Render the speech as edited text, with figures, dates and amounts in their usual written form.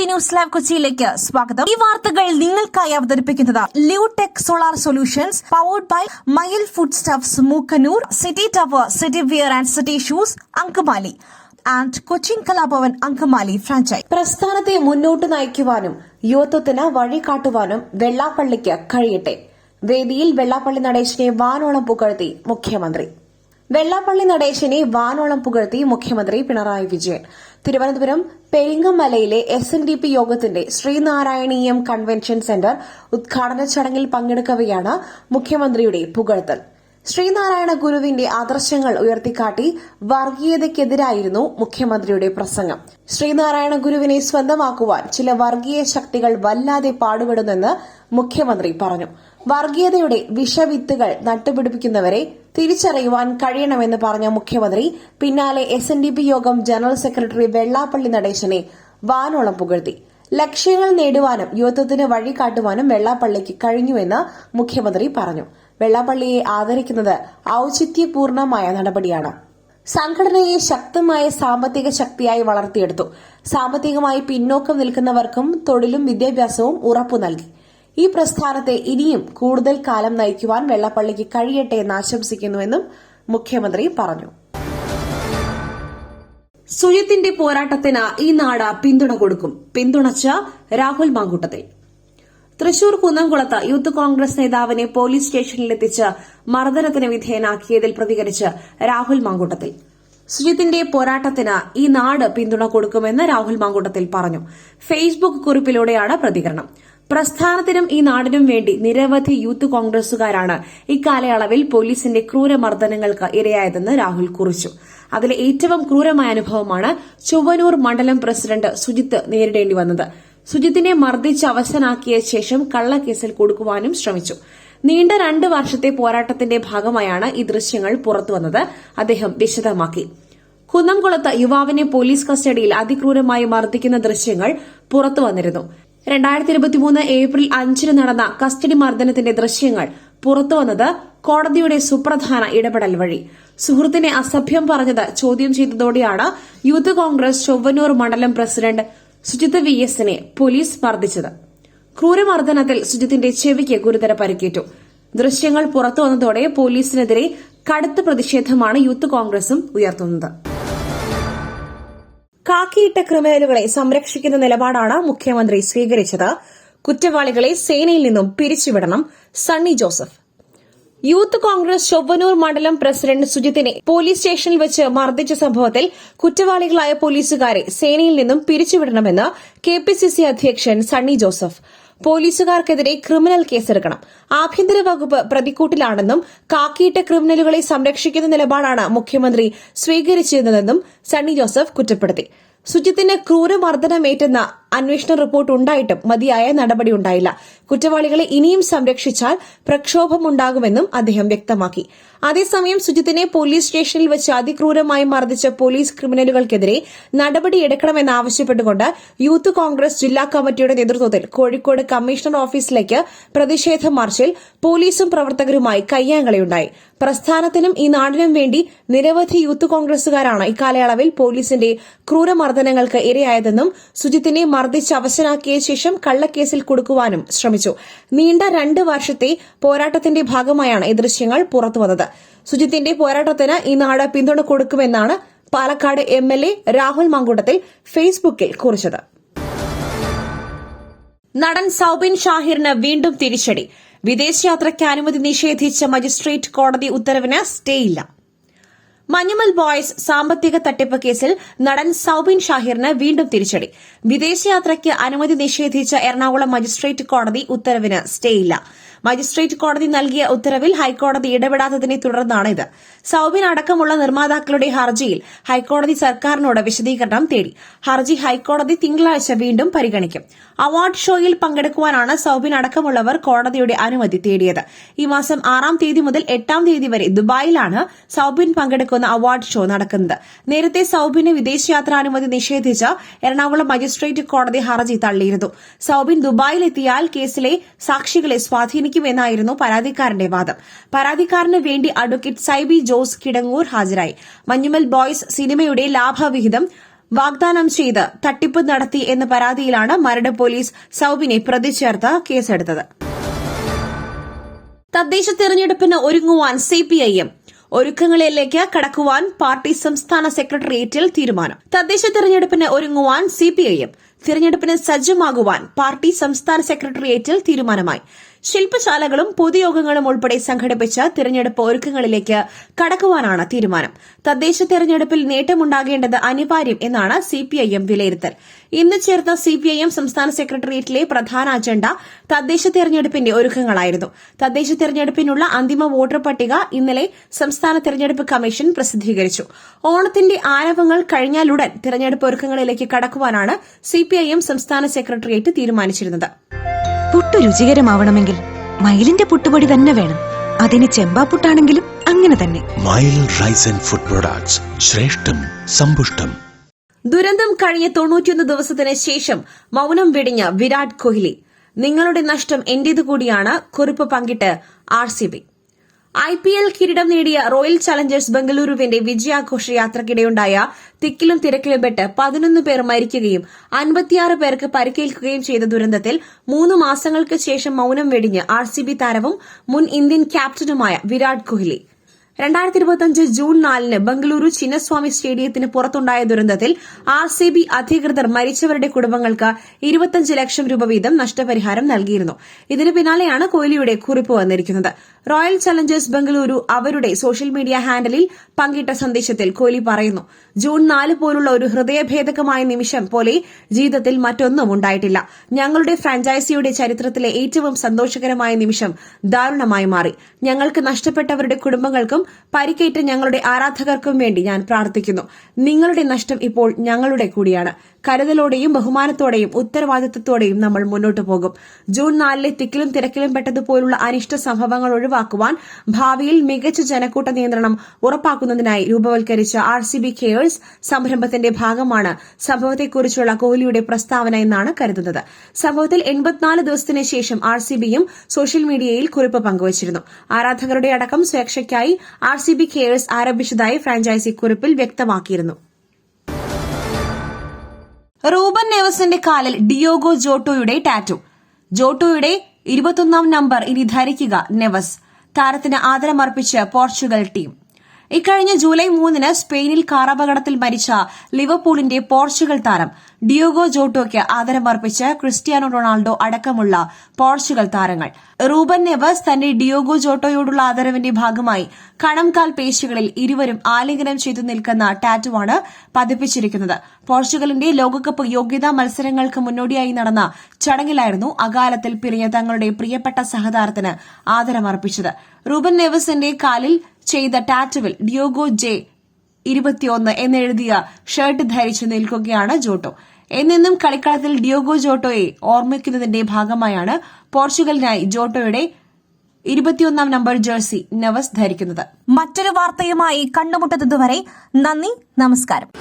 News live കൊച്ചിയിലേക്ക് സ്വാഗതം. ഈ വാർത്തകൾ നിങ്ങൾക്കായി അവതരിപ്പിക്കുന്നത് ല്യൂടെക് solar solutions, powered by Mayil food stuffs, Mookkannoor, city tower, city wear and city shoes, Angamaly and Cochin Kalabhavan Angamaly franchise. പ്രസ്ഥാനത്തെ മുന്നോട്ട് നയിക്കുവാനും യുവത്വത്തിന് വഴികാട്ടുവാനും വെള്ളാപ്പള്ളിക്ക് കഴിയട്ടെ. വേദിയിൽ വെള്ളാപ്പള്ളി നടേശനെ വാനോളം പുകഴ്ത്തി മുഖ്യമന്ത്രി. വെള്ളാപ്പള്ളി നടേശനെ വാനോളം പുകഴ്ത്തി മുഖ്യമന്ത്രി പിണറായി വിജയൻ. തിരുവനന്തപുരം പെരിങ്ങമലയിലെ SNDP യോഗത്തിന്റെ ശ്രീനാരായണീയം കൺവെൻഷൻ സെന്റർ ഉദ്ഘാടന ചടങ്ങിൽ പങ്കെടുക്കവെയാണ് മുഖ്യമന്ത്രിയുടെ പുകഴ്ത്തൽ. ശ്രീനാരായണ ഗുരുവിന്റെ ആദർശങ്ങൾ ഉയർത്തിക്കാട്ടി വർഗീയതയ്ക്കെതിരായിരുന്നു മുഖ്യമന്ത്രിയുടെ പ്രസംഗം. ശ്രീനാരായണ ഗുരുവിനെ സ്വന്തമാക്കുവാൻ ചില വർഗീയ ശക്തികൾ വല്ലാതെ പാടുപെടുന്നെന്ന് മുഖ്യമന്ത്രി പറഞ്ഞു. വർഗീയതയുടെ വിഷവിത്തുകൾ നട്ടുപിടിപ്പിക്കുന്നവരെ തിരിച്ചറിയുവാൻ കഴിയണമെന്ന് പറഞ്ഞ മുഖ്യമന്ത്രി പിന്നാലെ SNDP യോഗം ജനറൽ സെക്രട്ടറി വെള്ളാപ്പള്ളി നടേശനെ വാനോളം പുകഴ്ത്തി. ലക്ഷ്യങ്ങൾ നേടുവാനും യുവത്വത്തിന് വഴികാട്ടുവാനും വെള്ളാപ്പള്ളിക്ക് കഴിഞ്ഞുവെന്ന് മുഖ്യമന്ത്രി പറഞ്ഞു. വെള്ളാപ്പള്ളിയെ ആദരിക്കുന്നത് ഔചിത്യപൂർണമായ നടപടിയാണ്. സംഘടനയെ ശക്തമായ സാമ്പത്തിക ശക്തിയായി വളർത്തിയെടുത്തു. സാമ്പത്തികമായി പിന്നോക്കം നിൽക്കുന്നവർക്കും തൊഴിലും വിദ്യാഭ്യാസവും ഉറപ്പു നൽകി. ഈ പ്രസ്ഥാനത്തെ ഇനിയും കൂടുതൽ കാലം നയിക്കുവാൻ വെള്ളാപ്പള്ളിക്ക് കഴിയട്ടെ എന്ന് ആശംസിക്കുന്നുവെന്നും മുഖ്യമന്ത്രി പറഞ്ഞു. സുജിത്തിന്റെ പോരാട്ടത്തിന് ഈ നാട് പിന്തുണ കൊടുക്കും. പിന്തുണച്ച രാഹുൽ മാങ്കൂട്ടത്തിൽ. തൃശൂർ കുന്നംകുളത്ത് യൂത്ത് കോൺഗ്രസ് നേതാവിനെ പോലീസ് സ്റ്റേഷനിലെത്തിച്ച് മർദ്ദനത്തിന് വിധേയനാക്കിയതിൽ പ്രതികരിച്ച് രാഹുൽ മാങ്കൂട്ടത്തിൽ. സുജിത്തിന്റെ പോരാട്ടത്തിന് ഈ നാട് പിന്തുണ കൊടുക്കുമെന്ന് രാഹുൽ മാങ്കൂട്ടത്തിൽ പറഞ്ഞു. ഫേസ്ബുക്ക് കുറിപ്പിലൂടെയാണ് പ്രതികരണം. പ്രസ്ഥാനത്തിനും ഈ നാടിനും വേണ്ടി നിരവധി യൂത്ത് കോൺഗ്രസുകാരാണ് ഇക്കാലയളവിൽ പോലീസിന്റെ ക്രൂരമർദ്ദനങ്ങൾക്ക് ഇരയായതെന്ന് രാഹുൽ കുറിച്ചു. അതിലെ ഏറ്റവും ക്രൂരമായ അനുഭവമാണ് ചൊവ്വനൂർ മണ്ഡലം പ്രസിഡന്റ് സുജിത്ത് നേരിടേണ്ടി വന്നത്. സുജിത്തിനെ മർദ്ദിച്ച് അവശനാക്കിയ ശേഷം കള്ളക്കേസിൽ കൊടുക്കുവാനും ശ്രമിച്ചു. നീണ്ട 2 വർഷത്തെ പോരാട്ടത്തിന്റെ ഭാഗമായാണ് ഈ ദൃശ്യങ്ങൾ പുറത്തുവന്നത്. അദ്ദേഹം വിശദമാക്കി. കുന്നംകുളത്ത് യുവാവിനെ പോലീസ് കസ്റ്റഡിയിൽ അതിക്രൂരമായി മർദ്ദിക്കുന്ന ദൃശ്യങ്ങൾ പുറത്തുവന്നിരുന്നു. 2023 ഏപ്രിൽ 5 നടന്ന കസ്റ്റഡി മർദ്ദനത്തിന്റെ ദൃശ്യങ്ങൾ പുറത്തുവന്നത് കോടതിയുടെ സുപ്രധാന ഇടപെടൽ വഴി. സുഹൃത്തിനെ അസഭ്യം പറഞ്ഞത് ചോദ്യം ചെയ്തതോടെയാണ് യൂത്ത് കോൺഗ്രസ് ചൊവ്വനൂർ മണ്ഡലം പ്രസിഡന്റ് സുജിത്ത് VSനെ പോലീസ് മർദ്ദിച്ചത്. ക്രൂരമർദ്ദനത്തിൽ സുജിത്തിന്റെ ചെവിക്ക് ഗുരുതര പരിക്കേറ്റു. ദൃശ്യങ്ങൾ പുറത്തുവന്നതോടെ പോലീസിനെതിരെ കടുത്ത പ്രതിഷേധമാണ് യൂത്ത് കോൺഗ്രസും ഉയർത്തുന്നത്. കാക്കിയിട്ട ക്രിമിനലുകളെ സംരക്ഷിക്കുന്ന നിലപാടാണ് മുഖ്യമന്ത്രി സ്വീകരിച്ചത്. കുറ്റവാളികളെ സേനയിൽ നിന്നും പിരിച്ചുവിടണം. സണ്ണി ജോസഫ്. യൂത്ത് കോൺഗ്രസ് ചൊവ്വനൂർ മണ്ഡലം പ്രസിഡന്റ് സുജിത്തിനെ പോലീസ് സ്റ്റേഷനിൽ വെച്ച് മർദ്ദിച്ച സംഭവത്തിൽ കുറ്റവാളികളായ പോലീസുകാരെ സേനയിൽ നിന്നും പിരിച്ചുവിടണമെന്ന് KPCC അധ്യക്ഷൻ സണ്ണി ജോസഫ്. പോലീസുകാർക്കെതിരെ ക്രിമിനൽ കേസെടുക്കണം. ആഭ്യന്തര വകുപ്പ് പ്രതിക്കൂട്ടിലാണെന്നും കാക്കിയിട്ട ക്രിമിനലുകളെ സംരക്ഷിക്കുന്ന നിലപാടാണ് മുഖ്യമന്ത്രി സ്വീകരിച്ചിരുന്നതെന്നും സണ്ണി ജോസഫ് കുറ്റപ്പെടുത്തി. സുജിത്തിന് ക്രൂരമർദ്ദനമേറ്റെന്ന അന്വേഷണ റിപ്പോർട്ട് ഉണ്ടായിട്ടും മതിയായ നടപടിയുണ്ടായില്ല. കുറ്റവാളികളെ ഇനിയും സംരക്ഷിച്ചാൽ പ്രക്ഷോഭമുണ്ടാകുമെന്നും അദ്ദേഹം വ്യക്തമാക്കി. അതേസമയം സുജിത്തിനെ പോലീസ് സ്റ്റേഷനിൽ വെച്ച് അതിക്രൂരമായി മർദ്ദിച്ച പോലീസ് ക്രിമിനലുകൾക്കെതിരെ നടപടിയെടുക്കണമെന്നാവശ്യപ്പെട്ടുകൊണ്ട് യൂത്ത് കോൺഗ്രസ് ജില്ലാ കമ്മിറ്റിയുടെ നേതൃത്വത്തിൽ കോഴിക്കോട് കമ്മീഷണർ ഓഫീസിലേക്ക് പ്രതിഷേധ മാർച്ചിൽ പോലീസും പ്രവർത്തകരുമായി കയ്യാങ്കളിയുണ്ടായി. പ്രസ്ഥാനത്തിനും ഈ നാടിനും വേണ്ടി നിരവധി യൂത്ത് കോൺഗ്രസുകാരാണ് ഇക്കാലയളവിൽ പോലീസിന്റെ ക്രൂരമർദ്ദനങ്ങൾക്ക് ഇരയായതെന്നും സുജിത്തിനെ മർദ്ദിച്ച് അവശനാക്കിയ ശേഷം കള്ളക്കേസിൽ കൊടുക്കുവാനും ശ്രമിച്ചു. നീണ്ട 2 വർഷത്തെ പോരാട്ടത്തിന്റെ ഭാഗമായാണ് ഈ ദൃശ്യങ്ങൾ പുറത്തുവന്നത്. സുജിത്തിന്റെ പോരാട്ടത്തിന് ഈ നാട് പിന്തുണ കൊടുക്കുമെന്നാണ് പാലക്കാട് MLA രാഹുൽ മാങ്കൂട്ടത്തിൽ ഫേസ്ബുക്കിൽ കുറിച്ചത്. നടൻ സൌബിൻ ഷാഹിറിന് വീണ്ടും തിരിച്ചടി. വിദേശയാത്രയ്ക്ക് അനുമതി നിഷേധിച്ച മജിസ്ട്രേറ്റ് കോടതി ഉത്തരവിന് സ്റ്റേയില്ല. മഞ്ഞുമൽ ബോയ്സ് സാമ്പത്തിക തട്ടിപ്പ് കേസിൽ നടൻ സൌബിൻ ഷാഹിറിന് വീണ്ടും തിരിച്ചടി. വിദേശയാത്രയ്ക്ക് അനുമതി നിഷേധിച്ച എറണാകുളം മജിസ്ട്രേറ്റ് കോടതി ഉത്തരവിന് സ്റ്റേയില്ല. മജിസ്ട്രേറ്റ് കോടതി നൽകിയ ഉത്തരവിൽ ഹൈക്കോടതി ഇടപെടാത്തതിനെ തുടർന്നാണ് ഇത്. സൌബിൻ അടക്കമുള്ള നിർമ്മാതാക്കളുടെ ഹർജിയിൽ ഹൈക്കോടതി സർക്കാരിനോട് വിശദീകരണം തേടി. ഹർജി ഹൈക്കോടതി തിങ്കളാഴ്ച വീണ്ടും പരിഗണിക്കും. അവാർഡ് ഷോയിൽ പങ്കെടുക്കുവാനാണ് സൌബിൻ അടക്കമുള്ളവർ കോടതിയുടെ അനുമതി തേടിയത്. ഈ മാസം 6-ാം തീയതി മുതൽ 8-ാം തീയതി വരെ ദുബായിലാണ് സൌബിൻ പങ്കെടുക്കുന്ന അവാർഡ് ഷോ നടക്കുന്നത്. നേരത്തെ സൌബിന് വിദേശയാത്രാനുമതി നിഷേധിച്ച എറണാകുളം മജിസ്ട്രേറ്റ് കോടതി ഹർജി തള്ളിയിരുന്നു. സൌബിൻ ദുബായിലെത്തിയാൽ കേസിലെ സാക്ഷികളെ സ്വാധീനിക്കുമെന്നായിരുന്നു പരാതിക്കാരന്റെ വാദം. പരാതിക്കാരന് വേണ്ടി അഡ്വക്കേറ്റ് സൈബി ജോസ് കിടങ്ങൂർ ഹാജരായി. മഞ്ഞുമൽ ബോയ്സ് സിനിമയുടെ ലാഭവിഹിതം വാഗ്ദാനം ചെയ്ത് തട്ടിപ്പ് നടത്തി എന്ന പരാതിയിലാണ് മരട് പോലീസ് സൌബിനെ പ്രതി ചേർത്ത് കേസെടുത്തത്. തദ്ദേശ തെരഞ്ഞെടുപ്പിന് ഒരുങ്ങുവാൻ സിപിഐഎം. ഒരുക്കങ്ങളിലേക്ക് കടക്കുവാൻ പാർട്ടി സംസ്ഥാന സെക്രട്ടേറിയറ്റിൽ തീരുമാനം. തദ്ദേശ തെരഞ്ഞെടുപ്പിന് ഒരുങ്ങുവാൻ സിപിഐഎം. തിരഞ്ഞെടുപ്പിന് സജ്ജമാകുവാൻ പാർട്ടി സംസ്ഥാന സെക്രട്ടേറിയറ്റിൽ തീരുമാനമായി. ശില്പശാലകളും പൊതുയോഗങ്ങളും ഉൾപ്പെടെ സംഘടിപ്പിച്ച് തിരഞ്ഞെടുപ്പ് ഒരുക്കങ്ങളിലേക്ക് കടക്കുവാനാണ് തീരുമാനം. തദ്ദേശ തെരഞ്ഞെടുപ്പിൽ നേട്ടമുണ്ടാകേണ്ടത് അനിവാര്യം എന്നാണ് സിപിഐഎം വിലയിരുത്തൽ. ഇന്ന് ചേർന്ന സിപിഐഎം സംസ്ഥാന സെക്രട്ടേറിയറ്റിലെ പ്രധാന അജണ്ട തദ്ദേശ തെരഞ്ഞെടുപ്പിന്റെ ഒരുക്കങ്ങളായിരുന്നു. തദ്ദേശ തെരഞ്ഞെടുപ്പിനുള്ള അന്തിമ വോട്ടർ പട്ടിക ഇന്നലെ സംസ്ഥാന തെരഞ്ഞെടുപ്പ് കമ്മീഷൻ പ്രസിദ്ധീകരിച്ചു. ഓണത്തിന്റെ ആരവങ്ങൾ കഴിഞ്ഞാലുടൻ തിരഞ്ഞെടുപ്പ് ഒരുക്കങ്ങളിലേക്ക് കടക്കുവാനാണ് സിപിഐഎം സംസ്ഥാന സെക്രട്ടേറിയറ്റ് തീരുമാനിച്ചിരുന്നത്. പുട്ട് രുചികരമാവണമെങ്കിൽ മയിലിന്റെ പുട്ടുപൊടി തന്നെ വേണം. അതിന് ചെമ്പാപ്പുട്ടാണെങ്കിലും അങ്ങനെ തന്നെ. മയിൽ റൈസ് ആൻഡ് ഫുഡ് പ്രൊഡക്ട്സ്, ശ്രേഷ്ഠം സമ്പുഷ്ടം. ദുരന്തം കഴിഞ്ഞ 91 ദിവസത്തിന് ശേഷം മൌനം വെടിഞ്ഞ വിരാട് കോഹ്ലി. നിങ്ങളുടെ നഷ്ടം എന്റേതു കൂടിയാണ്, കുറിപ്പ് പങ്കിട്ട് RCB. IPL കിരീടം നേടിയ റോയൽ ചലഞ്ചേഴ്സ് ബംഗളൂരുവിന്റെ വിജയാഘോഷ യാത്രക്കിടെയുണ്ടായ തിക്കിലും തിരക്കിലും പെട്ട് 11 പേർ മരിക്കുകയും 56 പേർക്ക് പരിക്കേൽക്കുകയും ചെയ്ത ദുരന്തത്തിൽ 3 മാസങ്ങൾക്ക് ശേഷം മൌനം വെടിഞ്ഞ് RCB താരവും മുൻ ഇന്ത്യൻ ക്യാപ്റ്റനുമായ വിരാട് കോഹ്ലി. 2025 ജൂൺ 4 ബംഗളൂരു ചിന്നസ്വാമി സ്റ്റേഡിയത്തിന് പുറത്തുണ്ടായ ദുരന്തത്തിൽ RCB അധികൃതർ മരിച്ചവരുടെ കുടുംബങ്ങൾക്ക് 25 ലക്ഷം രൂപ വീതം നഷ്ടപരിഹാരം നൽകിയിരുന്നു. ഇതിന് പിന്നാലെയാണ് കോഹ്ലിയുടെ കുറിപ്പ് വന്നിരിക്കുന്നത്. റോയൽ ചലഞ്ചേഴ്സ് ബംഗളൂരു അവരുടെ സോഷ്യൽ മീഡിയ ഹാൻഡിലിൽ പങ്കിട്ട സന്ദേശത്തിൽ കോഹ്ലി പറയുന്നു, ജൂൺ 4 പോലുള്ള ഒരു ഹൃദയഭേദകമായ നിമിഷം പോലെ ജീവിതത്തിൽ മറ്റൊന്നും ഉണ്ടായിട്ടില്ല. ഞങ്ങളുടെ ഫ്രാഞ്ചൈസിയുടെ ചരിത്രത്തിലെ ഏറ്റവും സന്തോഷകരമായ നിമിഷം ദാരുണമായി മാറി. ഞങ്ങൾക്ക് നഷ്ടപ്പെട്ടവരുടെ കുടുംബങ്ങൾക്കും പരിക്കേറ്റ ഞങ്ങളുടെ ആരാധകർക്കും വേണ്ടി ഞാൻ പ്രാർത്ഥിക്കുന്നു. നിങ്ങളുടെ നഷ്ടം ഇപ്പോൾ ഞങ്ങളുടെ കൂടിയാണ്. കരുതലോടെയും ബഹുമാനത്തോടെയും ഉത്തരവാദിത്തത്തോടെയും നമ്മൾ മുന്നോട്ടു പോകും. ജൂൺ 4 തിക്കിലും തിരക്കിലും പെട്ടതുപോലുള്ള അനിഷ്ട സംഭവങ്ങൾ ഒഴിവാക്കുവാൻ ഭാവിയിൽ മികച്ച ജനക്കൂട്ട നിയന്ത്രണം ഉറപ്പാക്കുന്നതിനായി രൂപവൽക്കരിച്ച RCB കെയേഴ്സ് സംരംഭത്തിന്റെ ഭാഗമാണ് സംഭവത്തെക്കുറിച്ചുള്ള കോഹ്ലിയുടെ പ്രസ്താവന എന്നാണ് കരുതുന്നത്. സംഭവത്തിൽ 84 ദിവസത്തിന് ശേഷം RCBയും സോഷ്യൽ മീഡിയയിൽ കുറിപ്പ് പങ്കുവച്ചിരുന്നു. ആരാധകരുടെ അടക്കം സുരക്ഷയ്ക്കായി RCB കെയേഴ്സ് ആരംഭിച്ചതായി ഫ്രാഞ്ചൈസി കുറിപ്പിൽ വ്യക്തമാക്കിയിരുന്നു. റൂബൻ നെവസിന്റെ കാലിൽ ഡിയോഗോ ജോട്ടോയുടെ ടാറ്റു. ജോട്ടോയുടെ 21ാം നമ്പർ ഇനി ധരിക്കുക നെവസ്. താരത്തിന് ആദരമർപ്പിച്ച് പോർച്ചുഗൽ ടീം. ഇക്കഴിഞ്ഞ ജൂലൈ 3 സ്പെയിനിൽ കാറപകടത്തിൽ മരിച്ച ലിവർപൂളിന്റെ പോർച്ചുഗൽ താരം ഡിയോഗോ ജോട്ടോയ്ക്ക് ആദരമർപ്പിച്ച് ക്രിസ്ത്യാനോ റൊണാൾഡോ അടക്കമുള്ള പോർച്ചുഗൽ താരങ്ങൾ. റൂബൻ നെവസ് തന്റെ ഡിയോഗോ ജോട്ടോയോടുള്ള ആദരവിന്റെ ഭാഗമായി കണംകാൽ പേശികളിൽ ഇരുവരും ആലിംഗനം ചെയ്തു നിൽക്കുന്ന ടാറ്റുവാണ് പതിപ്പിച്ചിരിക്കുന്നത്. പോർച്ചുഗലിന്റെ ലോകകപ്പ് യോഗ്യതാ മത്സരങ്ങൾക്ക് മുന്നോടിയായി നടന്ന ചടങ്ങിലായിരുന്നു അകാലത്തിൽ പിരിഞ്ഞ തങ്ങളുടെ പ്രിയപ്പെട്ട സഹതാരത്തിന് ആദരമർപ്പിച്ചത്. റൂബൻ നെവസിന്റെ കാലിൽ ചെയ്ത ടാറ്റുവിൽ ഡിയോഗോ ജെ 21 എന്നെഴുതിയ ഷർട്ട് ധരിച്ചു നിൽക്കുകയാണ് ജോട്ടോ. എന്നെന്നും കളിക്കളത്തിൽ ഡിയോഗോ ജോട്ടോയെ ഓർമ്മിക്കുന്നതിന്റെ ഭാഗമായാണ് പോർച്ചുഗലിനായി ജോട്ടോയുടെ 21ാം നമ്പർ ജേഴ്സി നെവസ് ധരിക്കുന്നത്. മറ്റൊരു വാർത്തയുമായി കണ്ടുമുട്ടുന്നതുവരെ നന്ദി, നമസ്കാരം.